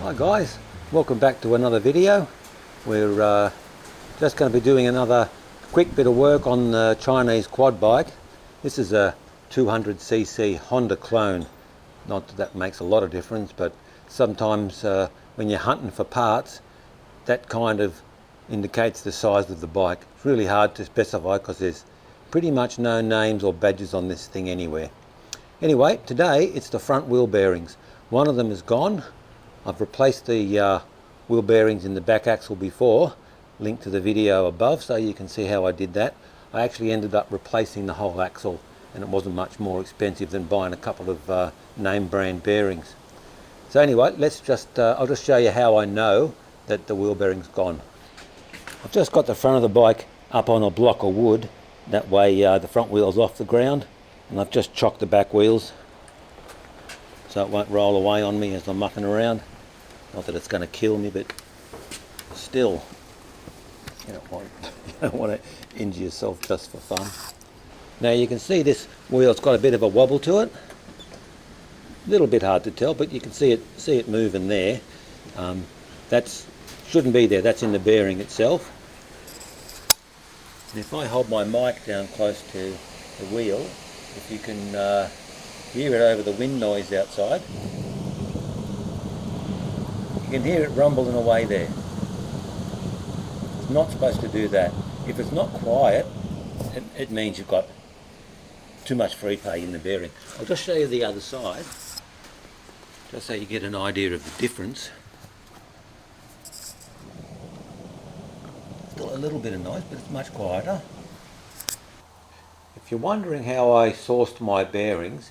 Hi guys, welcome back to another video. We're just going to be doing another quick bit of work on the Chinese quad bike. This is a 200cc Honda clone. Not that that makes a lot of difference, but sometimes when you're hunting for parts, that kind of indicates the size of the bike. It's really hard to specify because there's pretty much no names or badges on this thing anywhere. Anyway, today it's the front wheel bearings. One of them is gone. I've replaced the wheel bearings in the back axle before, linked to the video above so you can see how I did that. I actually ended up replacing the whole axle and it wasn't much more expensive than buying a couple of name brand bearings. So anyway, let's just, I'll just show you how I know that the wheel bearing's gone. I've just got the front of the bike up on a block of wood, that way the front wheel's off the ground, and I've just chocked the back wheels so it won't roll away on me as I'm mucking around. Not that it's going to kill me, but still, you don't want to injure yourself just for fun. Now you can see this wheel's got a bit of a wobble to it. A little bit hard to tell, but you can see it moving there. That shouldn't be there. That's in the bearing itself. And if I hold my mic down close to the wheel, if you can hear it over the wind noise outside. You can hear it rumbling away there. It's not supposed to do that. If it's not quiet, it means you've got too much free play in the bearing. I'll just show you the other side, just so you get an idea of the difference. Still a little bit of noise, but it's much quieter. If you're wondering how I sourced my bearings,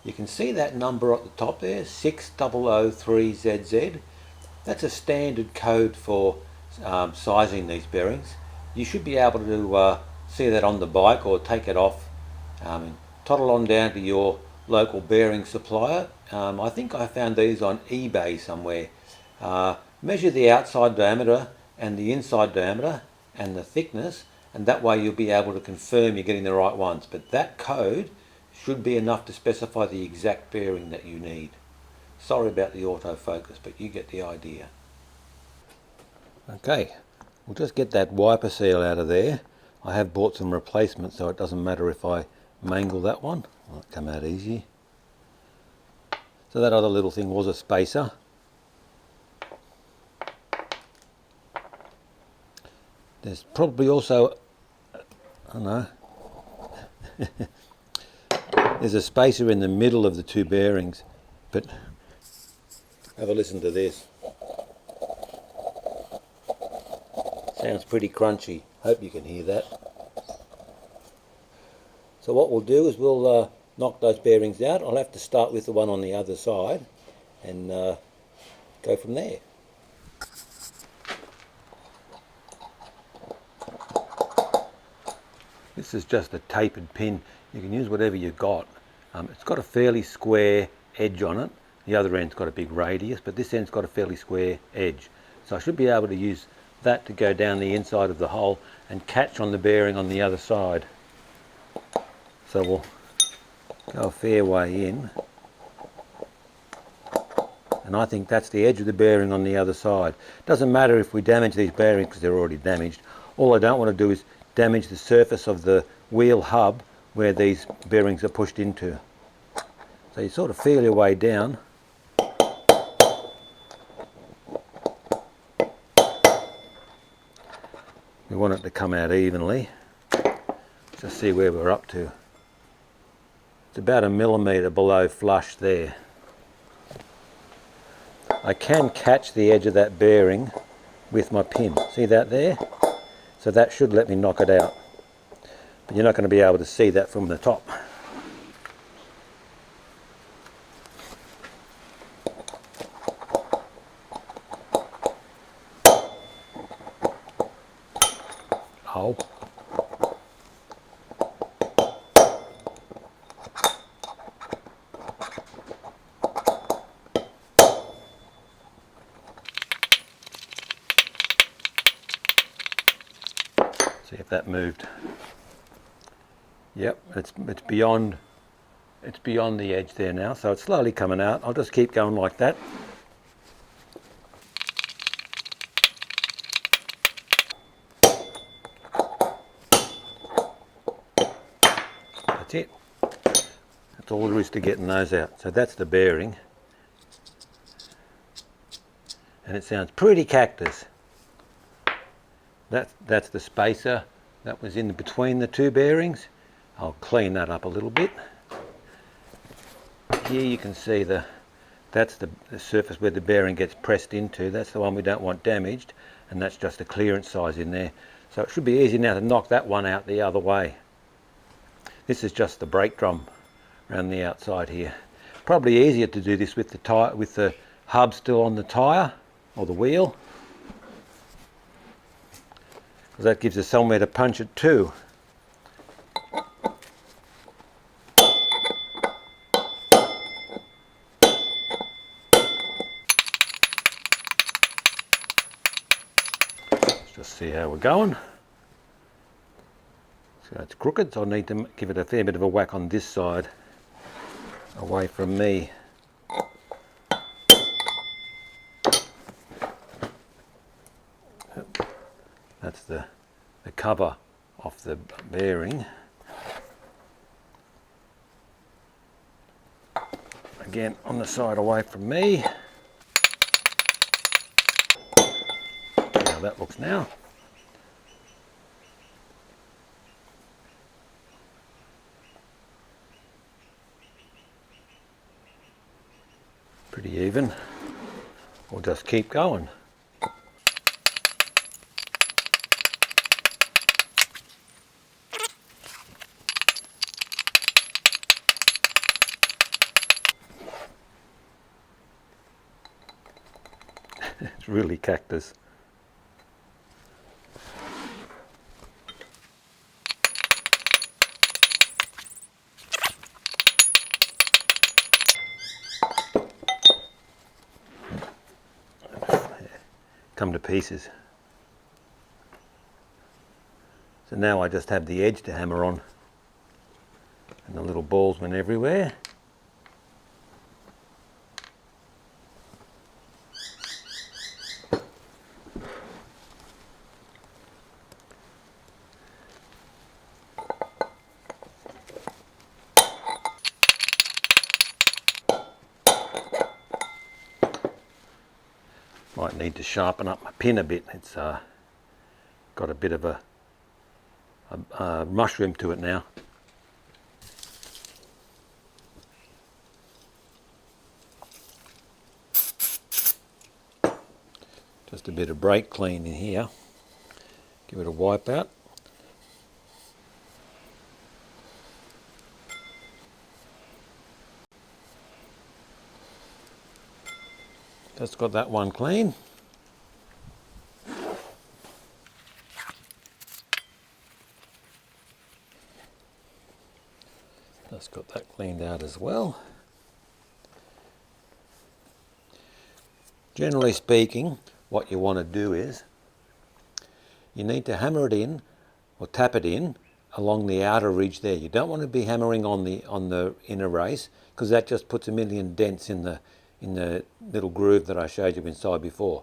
you can see that number at the top there, 6003ZZ. That's a standard code for sizing these bearings. You should be able to see that on the bike or take it off, toddle on down to your local bearing supplier. I think I found these on eBay somewhere. Measure the outside diameter and the inside diameter and the thickness, and that way you'll be able to confirm you're getting the right ones. But that code should be enough to specify the exact bearing that you need. Sorry about the autofocus, but you get the idea. Okay, we'll just get that wiper seal out of there. I have bought some replacements, so it doesn't matter if I mangle that one. It'll come out easy. So that other little thing was a spacer. There's probably also, I don't know, there's a spacer in the middle of the two bearings, but have a listen to this. Sounds pretty crunchy. Hope you can hear that. So what we'll do is we'll knock those bearings out. I'll have to start with the one on the other side and go from there. This is just a tapered pin. You can use whatever you've got. It's got a fairly square edge on it. The other end's got a big radius, but this end's got a fairly square edge. So I should be able to use that to go down the inside of the hole and catch on the bearing on the other side. So we'll go a fair way in. And I think that's the edge of the bearing on the other side. Doesn't matter if we damage these bearings because they're already damaged. All I don't want to do is damage the surface of the wheel hub where these bearings are pushed into. So you sort of feel your way down. We want it to come out evenly. Just see where we're up to. It's about 1 millimetre below flush there. I can catch the edge of that bearing with my pin. See that there? So that should let me knock it out. But you're not going to be able to see that from the top. Oh. See if that moved. Yep, it's beyond the edge there now, so it's slowly coming out. I'll just keep going like that. That's all there is to getting those out. So that's the bearing. And it sounds pretty cactus. That's the spacer that was in between the two bearings. I'll clean that up a little bit. Here you can see that's the surface where the bearing gets pressed into. That's the one we don't want damaged, and that's just a clearance size in there. So it should be easy now to knock that one out the other way. This is just the brake drum around the outside here. Probably easier to do this with the tire, with the hub still on the tire or the wheel, because that gives us somewhere to punch it to. Let's just see how we're going. So it's crooked, so I need to give it a fair bit of a whack on this side, away from me. That's the cover off the bearing. Again, on the side away from me. See how that looks now. Pretty even. We'll just keep going. It's really cactus. Come to pieces. So now I just have the edge to hammer on, and the little balls went everywhere. Might need to sharpen up my pin a bit. It's got a bit of a mushroom to it now. Just a bit of brake clean in here. Give it a wipe out. Just got that one clean. Just got that cleaned out as well. Generally speaking, what you want to do is you need to hammer it in or tap it in along the outer ridge there. You don't want to be hammering on the inner race, because that just puts a million dents in the little groove that I showed you inside before.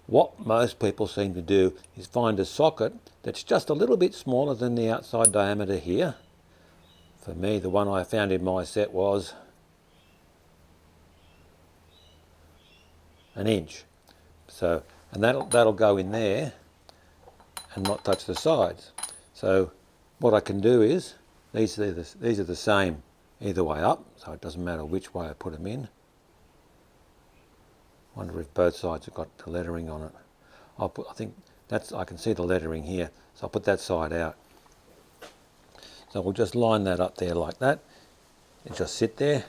What most people seem to do is find a socket that's just a little bit smaller than the outside diameter here. For me, the one I found in my set was an inch. So, and that'll go in there and not touch the sides. So what I can do is, these are the same either way up, so it doesn't matter which way I put them in. Wonder if both sides have got the lettering on it. I think I can see the lettering here, so I'll put that side out. So we'll just line that up there like that. It just sit there,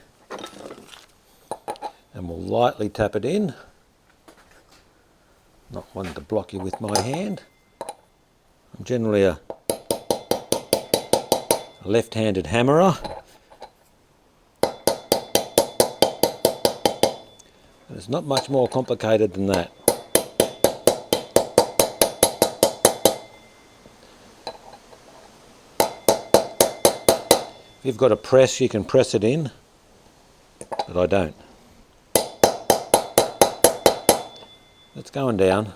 and we'll lightly tap it in. Not wanting to block you with my hand. I'm generally a left-handed hammerer. It's not much more complicated than that. If you've got a press, you can press it in, but I don't. It's going down.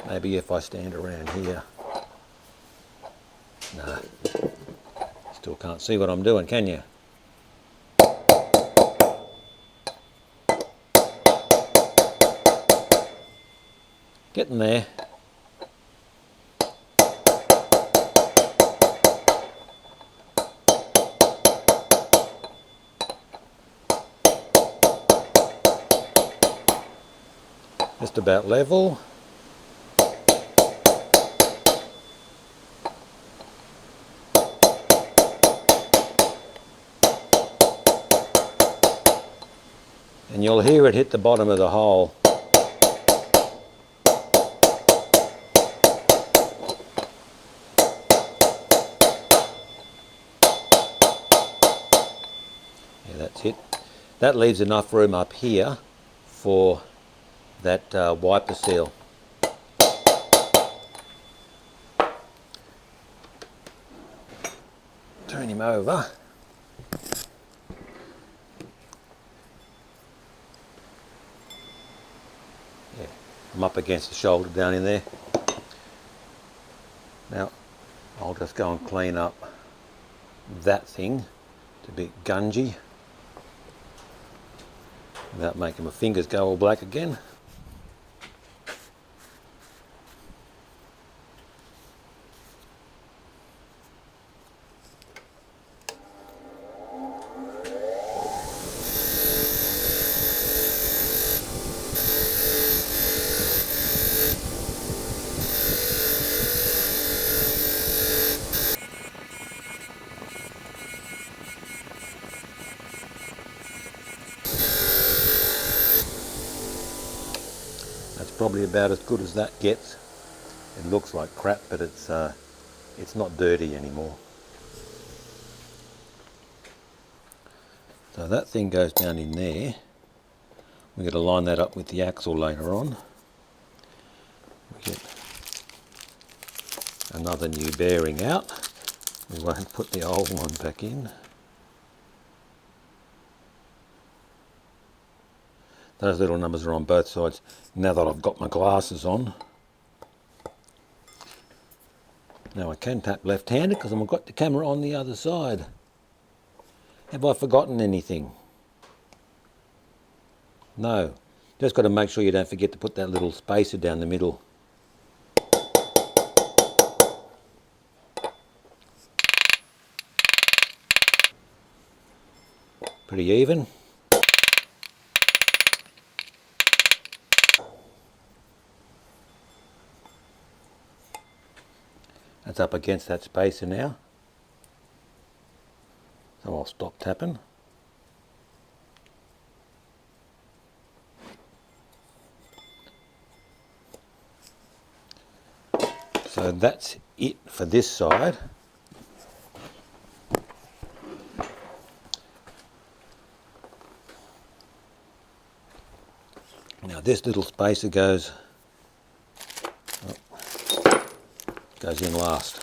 Maybe if I stand around here. No. Still can't see what I'm doing, can you? Getting there. Just about level. And you'll hear it hit the bottom of the hole. Yeah, that's it. That leaves enough room up here for that wiper seal. Turn him over. Yeah, I'm up against the shoulder down in there. Now, I'll just go and clean up that thing. It's a bit gungy, without making my fingers go all black again. That's probably about as good as that gets. It looks like crap, but it's not dirty anymore. So that thing goes down in there. We're going to line that up with the axle later on. We get another new bearing out. We won't put the old one back in. Those little numbers are on both sides now that I've got my glasses on. Now I can tap left-handed because I've got the camera on the other side. Have I forgotten anything? No. Just got to make sure you don't forget to put that little spacer down the middle. Pretty even. That's up against that spacer now. So I'll stop tapping. So that's it for this side. Now this little spacer goes in last.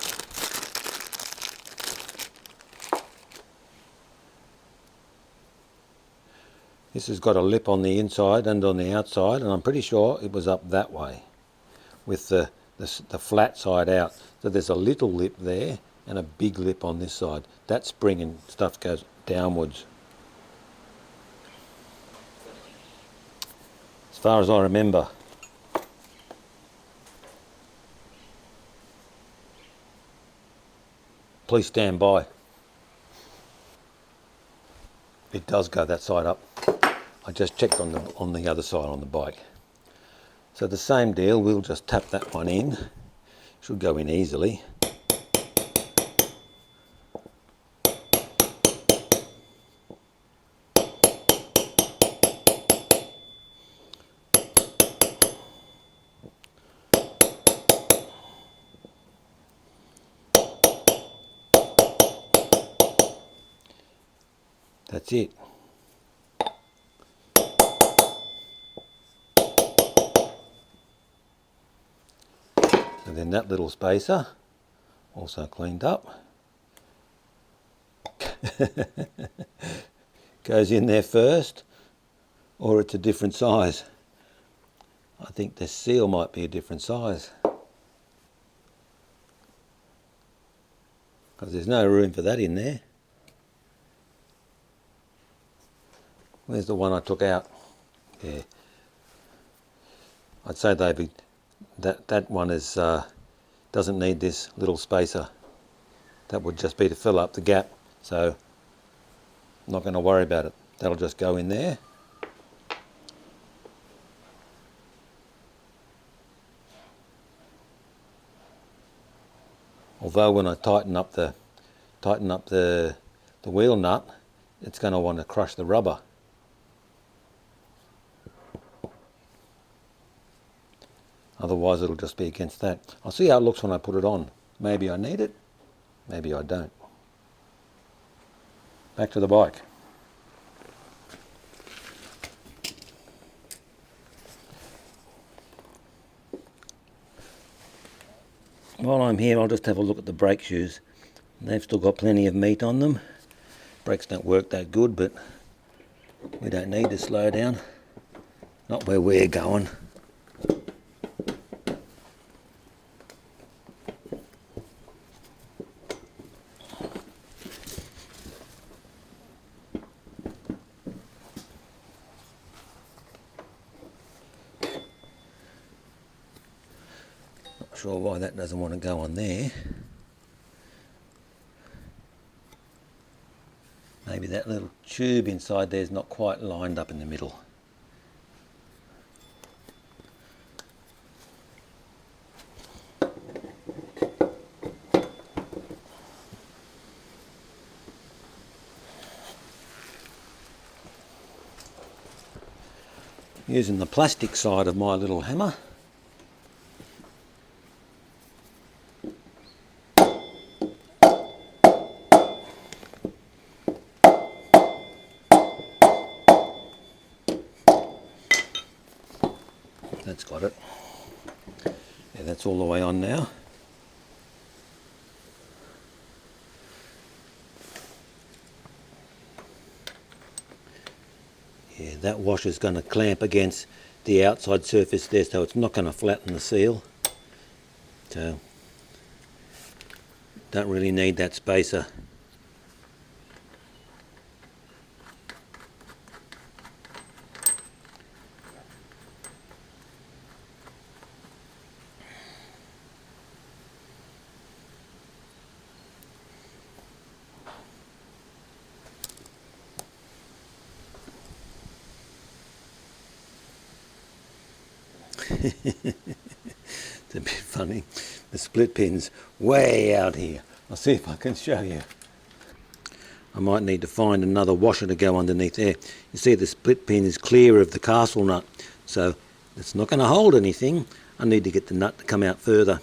This has got a lip on the inside and on the outside, and I'm pretty sure it was up that way with the flat side out. So there's a little lip there and a big lip on this side. That spring and stuff goes downwards. As far as I remember. Please stand by. It does go that side up. I just checked on the other side on the bike. So the same deal, we'll just tap that one in. Should go in easily. That's it. And then that little spacer, also cleaned up. Goes in there first, or it's a different size. I think the seal might be a different size. because there's no room for that in there. Where's the one I took out? Yeah, I'd say that one is doesn't need this little spacer. That would just be to fill up the gap, so I'm not going to worry about it. That'll just go in there. Although when I tighten up the wheel nut, it's going to want to crush the rubber. Otherwise it'll just be against that. I'll see how it looks when I put it on. Maybe I need it, maybe I don't. Back to the bike. While I'm here, I'll just have a look at the brake shoes. They've still got plenty of meat on them. Brakes don't work that good, but we don't need to slow down. Not where we're going. Not sure why that doesn't want to go on there. Maybe that little tube inside there is not quite lined up in the middle. Using the plastic side of my little hammer. That's got it. Yeah, that's all the way on now. Yeah, that washer's going to clamp against the outside surface there, so it's not going to flatten the seal. So, don't really need that spacer. It's a bit funny. The split pin's way out here. I'll see if I can show you. I might need to find another washer to go underneath there. You see the split pin is clear of the castle nut, so it's not going to hold anything. I need to get the nut to come out further.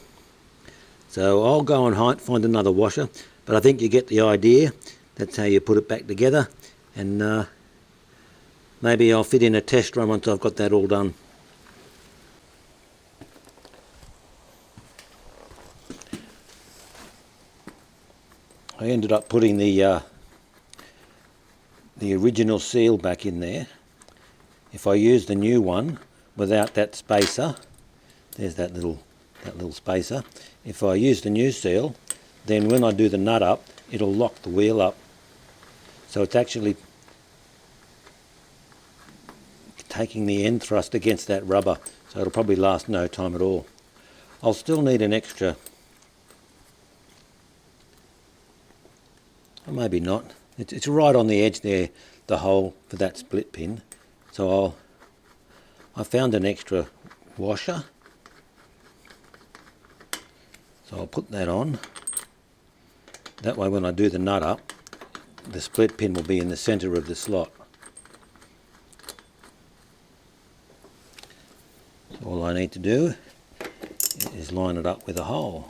So I'll go and find another washer, but I think you get the idea. That's how you put it back together, and maybe I'll fit in a test run once I've got that all done. I ended up putting the original seal back in there. If I use the new one without that spacer, there's that little spacer. If I use the new seal, then when I do the nut up, it'll lock the wheel up. So it's actually taking the end thrust against that rubber, so it'll probably last no time at all. I'll still need an extra, or maybe not. It's right on the edge there, the hole for that split pin. So I found an extra washer. So I'll put that on. That way when I do the nut up, the split pin will be in the centre of the slot. So all I need to do is line it up with a hole.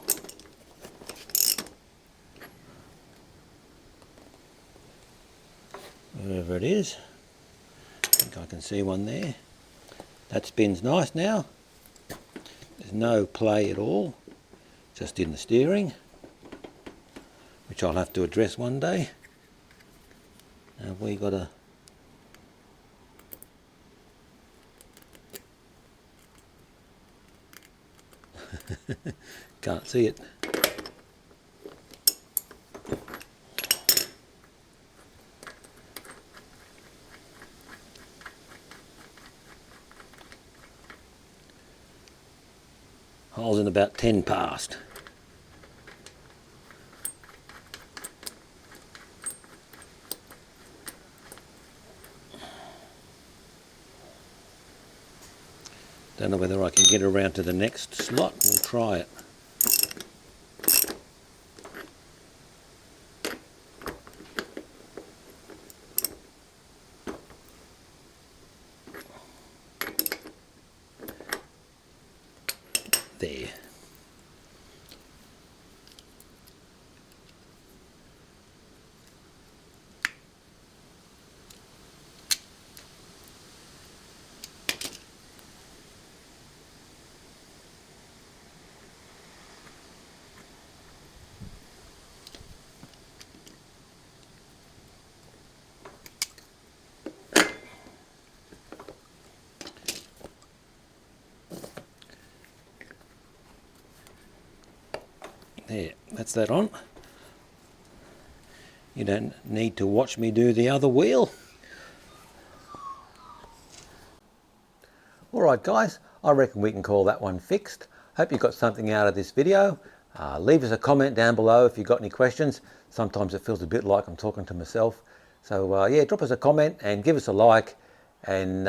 Wherever it is. I think I can see one there. That spins nice now. There's no play at all, just in the steering, which I'll have to address one day. Have we got a... Can't see it. Holes in about 10 past. Don't know whether I can get around to the next slot. We'll try it. There. There, that's that on. You don't need to watch me do the other wheel. Alright guys, I reckon we can call that one fixed. Hope you got something out of this video. Leave us a comment down below if you've got any questions. Sometimes it feels a bit like I'm talking to myself. So yeah, drop us a comment and give us a like, and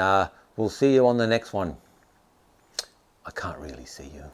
we'll see you on the next one. I can't really see you.